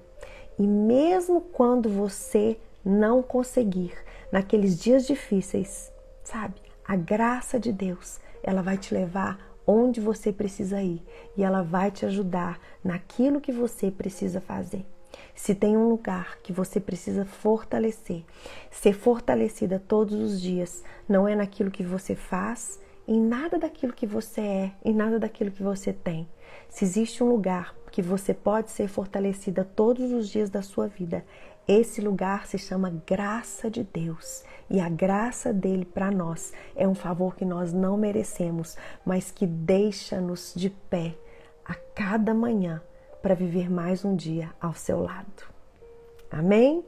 E mesmo quando você não conseguir, naqueles dias difíceis, sabe? A graça de Deus, ela vai te levar onde você precisa ir e ela vai te ajudar naquilo que você precisa fazer. Se tem um lugar que você precisa fortalecer, ser fortalecida todos os dias, não é naquilo que você faz, em nada daquilo que você é, em nada daquilo que você tem. Se existe um lugar que você pode ser fortalecida todos os dias da sua vida, esse lugar se chama graça de Deus. E a graça dele para nós é um favor que nós não merecemos, mas que deixa-nos de pé a cada manhã para viver mais um dia ao seu lado. Amém?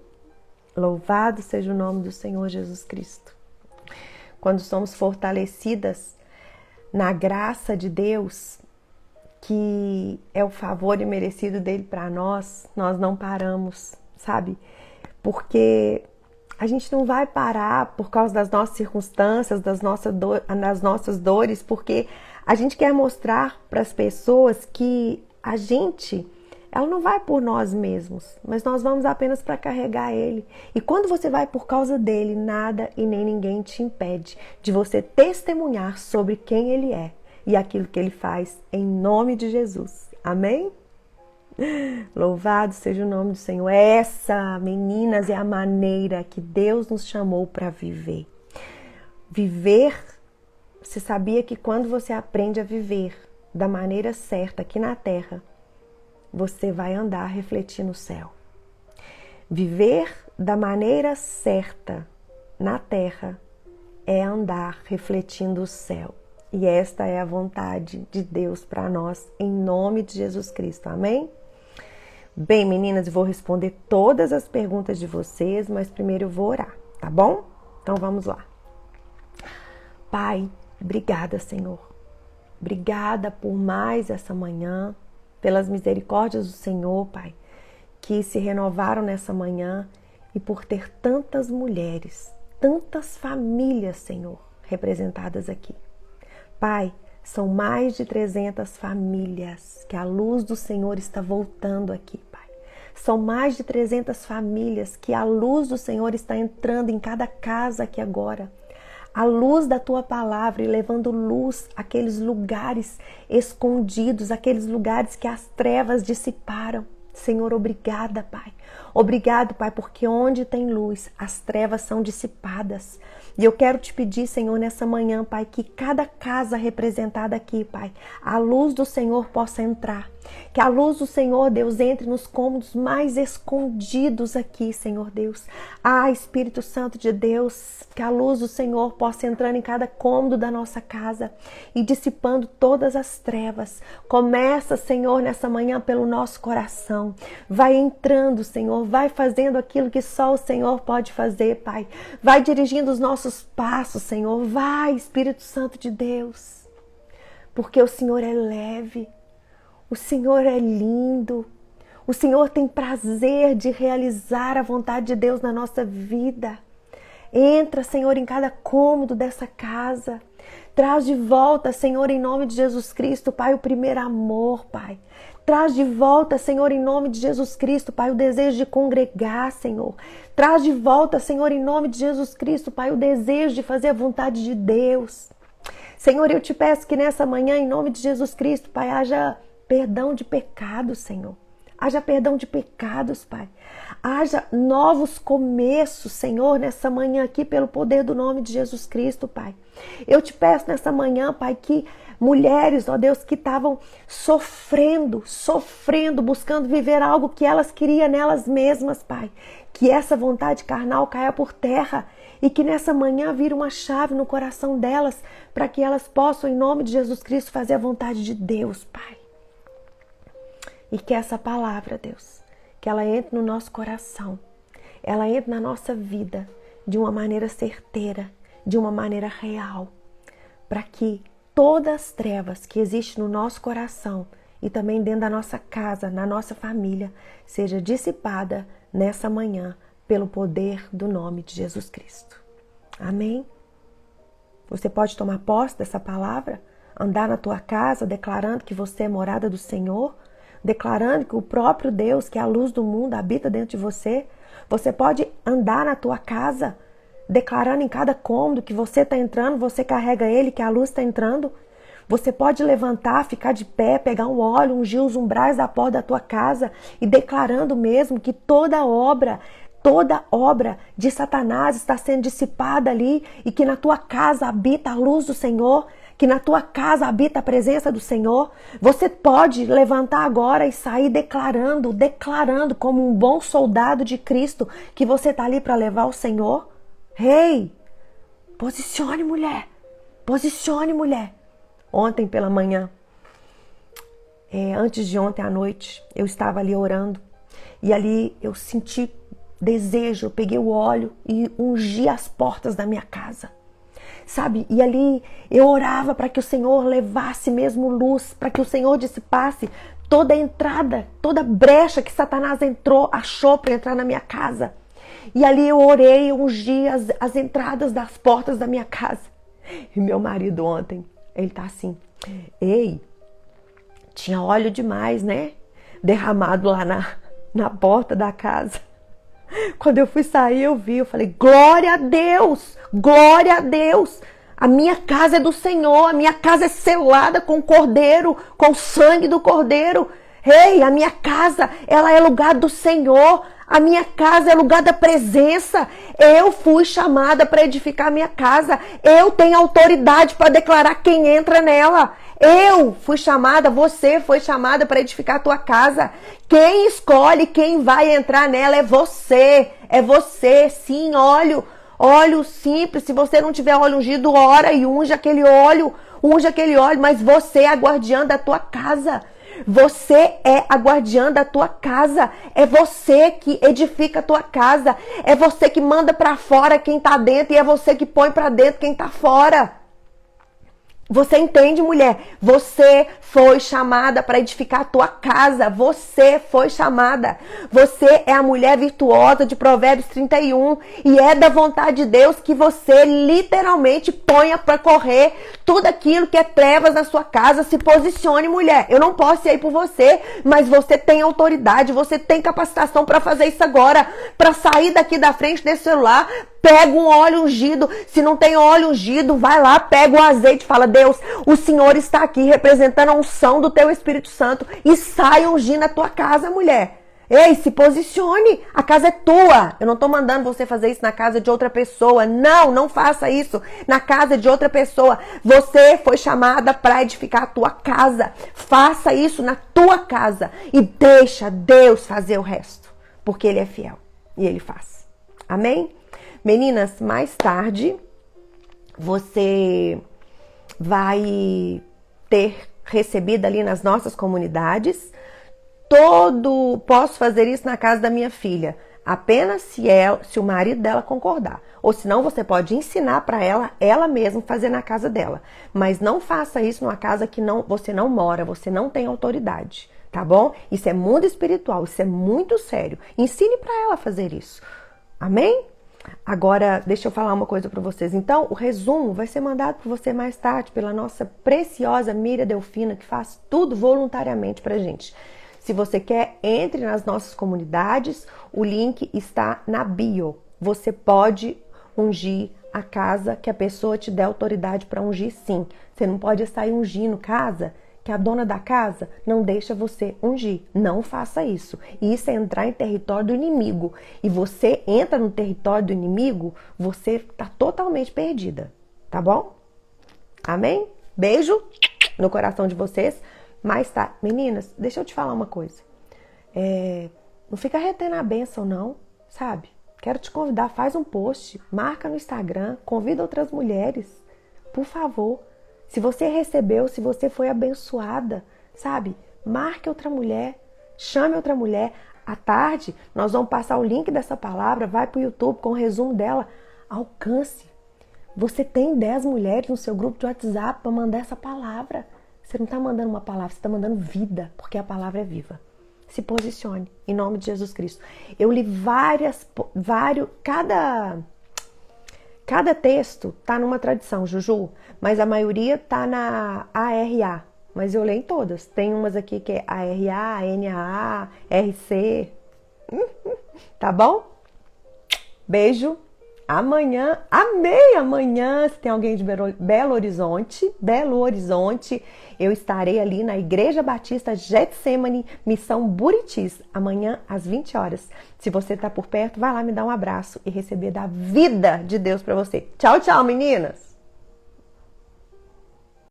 Louvado seja o nome do Senhor Jesus Cristo. Quando somos fortalecidas na graça de Deus, que é o favor imerecido dele para nós, nós não paramos, sabe? Porque a gente não vai parar por causa das nossas circunstâncias, das nossas dores, porque a gente quer mostrar para as pessoas que ela não vai por nós mesmos, mas nós vamos apenas para carregar ele. E quando você vai por causa dele, nada e nem ninguém te impede de você testemunhar sobre quem ele é e aquilo que ele faz, em nome de Jesus. Amém? Louvado seja o nome do Senhor. Essa, meninas, é a maneira que Deus nos chamou para viver. Viver, você sabia que quando você aprende a viver da maneira certa aqui na terra, você vai andar refletindo o céu. Viver da maneira certa na terra é andar refletindo o céu. E esta é a vontade de Deus para nós, em nome de Jesus Cristo. Amém? Bem, meninas, eu vou responder todas as perguntas de vocês, mas primeiro eu vou orar, tá bom? Então vamos lá. Pai, obrigada, Senhor. Obrigada por mais essa manhã, pelas misericórdias do Senhor, Pai, que se renovaram nessa manhã e por ter tantas mulheres, tantas famílias, Senhor, representadas aqui. Pai, são mais de 300 famílias que a luz do Senhor está voltando aqui, Pai. São mais de 300 famílias que a luz do Senhor está entrando em cada casa aqui agora. A luz da Tua palavra e levando luz àqueles lugares escondidos, aqueles lugares que as trevas dissiparam. Senhor, obrigada, Pai. Obrigado, Pai, porque onde tem luz, as trevas são dissipadas. E eu quero te pedir, Senhor, nessa manhã, Pai, que cada casa representada aqui, Pai, a luz do Senhor possa entrar. Que a luz do Senhor, Deus, entre nos cômodos mais escondidos aqui, Senhor Deus. Ah, Espírito Santo de Deus, que a luz do Senhor possa entrar em cada cômodo da nossa casa e dissipando todas as trevas. Começa, Senhor, nessa manhã pelo nosso coração. Vai entrando, Senhor, vai fazendo aquilo que só o Senhor pode fazer, Pai. Vai dirigindo os nossos passos, Senhor. Vai, Espírito Santo de Deus. Porque o Senhor é leve. O Senhor é lindo, o Senhor tem prazer de realizar a vontade de Deus na nossa vida. Entra, Senhor, em cada cômodo dessa casa. Traz de volta, Senhor, em nome de Jesus Cristo, Pai, o primeiro amor, Pai. Traz de volta, Senhor, em nome de Jesus Cristo, Pai, o desejo de congregar, Senhor. Traz de volta, Senhor, em nome de Jesus Cristo, Pai, o desejo de fazer a vontade de Deus. Senhor, eu te peço que nessa manhã, em nome de Jesus Cristo, Pai, haja perdão de pecados, Senhor. Haja perdão de pecados, Pai. Haja novos começos, Senhor, nessa manhã aqui, pelo poder do nome de Jesus Cristo, Pai. Eu te peço nessa manhã, Pai, que mulheres, ó Deus, que estavam sofrendo, buscando viver algo que elas queriam nelas mesmas, Pai. Que essa vontade carnal caia por terra e que nessa manhã vire uma chave no coração delas para que elas possam, em nome de Jesus Cristo, fazer a vontade de Deus, Pai. E que essa palavra, Deus, que ela entre no nosso coração, ela entre na nossa vida de uma maneira certeira, de uma maneira real, para que todas as trevas que existem no nosso coração e também dentro da nossa casa, na nossa família, seja dissipada nessa manhã pelo poder do nome de Jesus Cristo. Amém? Você pode tomar posse dessa palavra, andar na tua casa declarando que você é morada do Senhor, declarando que o próprio Deus, que é a luz do mundo, habita dentro de você. Você pode andar na tua casa declarando em cada cômodo que você está entrando, você carrega ele, que a luz está entrando. Você pode levantar, ficar de pé, pegar um óleo, ungir os umbrais da porta da tua casa e declarando mesmo que toda obra de Satanás está sendo dissipada ali e que na tua casa habita a luz do Senhor, que na tua casa habita a presença do Senhor. Você pode levantar agora e sair declarando como um bom soldado de Cristo que você está ali para levar o Senhor. Ei, posicione, mulher. Posicione, mulher. Ontem pela manhã, antes de ontem à noite, eu estava ali orando e ali eu senti desejo, eu peguei o óleo e ungi as portas da minha casa, sabe? E ali eu orava para que o Senhor levasse mesmo luz, para que o Senhor dissipasse toda a entrada, toda a brecha que Satanás achou para entrar na minha casa. E ali eu orei, eu ungi as entradas das portas da minha casa. E meu marido ontem, ele tá assim, ei, tinha óleo demais, né? Derramado lá na porta da casa. Quando eu fui sair, eu falei, glória a Deus, glória a Deus. A minha casa é do Senhor, a minha casa é selada com o Cordeiro, com o sangue do Cordeiro. Ei, a minha casa, ela é lugar do Senhor. A minha casa é lugar da presença. Eu fui chamada para edificar a minha casa. Eu tenho autoridade para declarar quem entra nela. Eu fui chamada, você foi chamada para edificar a tua casa. Quem escolhe quem vai entrar nela é você. É você, sim, óleo simples. Se você não tiver óleo ungido, ora e unge aquele óleo, mas você é a guardiã da tua casa. Você é a guardiã da tua casa. É você que edifica a tua casa. É você que manda para fora quem tá dentro e é você que põe para dentro quem tá fora. Você entende, mulher? Você foi chamada para edificar a tua casa. Você foi chamada. Você é a mulher virtuosa de Provérbios 31 e é da vontade de Deus que você literalmente ponha para correr tudo aquilo que é trevas na sua casa. Se posicione, mulher. Eu não posso ir aí por você, mas você tem autoridade, você tem capacitação para fazer isso agora, para sair daqui da frente desse celular. Pega um óleo ungido. Se não tem óleo ungido, vai lá, pega o azeite e fala, Deus, o Senhor está aqui representando a unção do teu Espírito Santo e sai ungindo a tua casa, mulher. Ei, se posicione. A casa é tua. Eu não estou mandando você fazer isso na casa de outra pessoa. Não, não faça isso na casa de outra pessoa. Você foi chamada para edificar a tua casa. Faça isso na tua casa e deixa Deus fazer o resto, porque Ele é fiel e Ele faz. Amém? Meninas, mais tarde você vai ter recebido ali nas nossas comunidades posso fazer isso na casa da minha filha, apenas se o marido dela concordar. Ou senão você pode ensinar para ela mesma fazer na casa dela. Mas não faça isso numa casa que você não mora, você não tem autoridade, tá bom? Isso é mundo espiritual, isso é muito sério. Ensine para ela fazer isso. Amém? Agora, deixa eu falar uma coisa para vocês. Então, o resumo vai ser mandado para você mais tarde pela nossa preciosa Miriam Delfina, que faz tudo voluntariamente pra gente. Se você quer, entre nas nossas comunidades, o link está na bio. Você pode ungir a casa que a pessoa te der autoridade para ungir, sim. Você não pode sair ungindo casa que a dona da casa não deixa você ungir. Não faça isso. Isso é entrar em território do inimigo. E você entra no território do inimigo, você está totalmente perdida. Tá bom? Amém? Beijo no coração de vocês. Mas tá, meninas, deixa eu te falar uma coisa. Não fica retendo a bênção, não, sabe? Quero te convidar, faz um post, marca no Instagram, convida outras mulheres, por favor. Se você recebeu, se você foi abençoada, sabe? Marque outra mulher, chame outra mulher. À tarde, nós vamos passar o link dessa palavra, vai pro YouTube com o resumo dela. Alcance. Você tem 10 mulheres no seu grupo de WhatsApp para mandar essa palavra. Você não está mandando uma palavra, você está mandando vida, porque a palavra é viva. Se posicione, em nome de Jesus Cristo. Eu li Cada texto tá numa tradição, Juju, mas a maioria tá na ARA. Mas eu leio em todas. Tem umas aqui que é ARA, NAA, RC. Tá bom? Beijo. Amanhã, amei amanhã, se tem alguém de Belo Horizonte, eu estarei ali na Igreja Batista Getsemane, Missão Buritis, amanhã às 20 horas. Se você tá por perto, vai lá me dar um abraço e receber da vida de Deus para você. Tchau, tchau, meninas!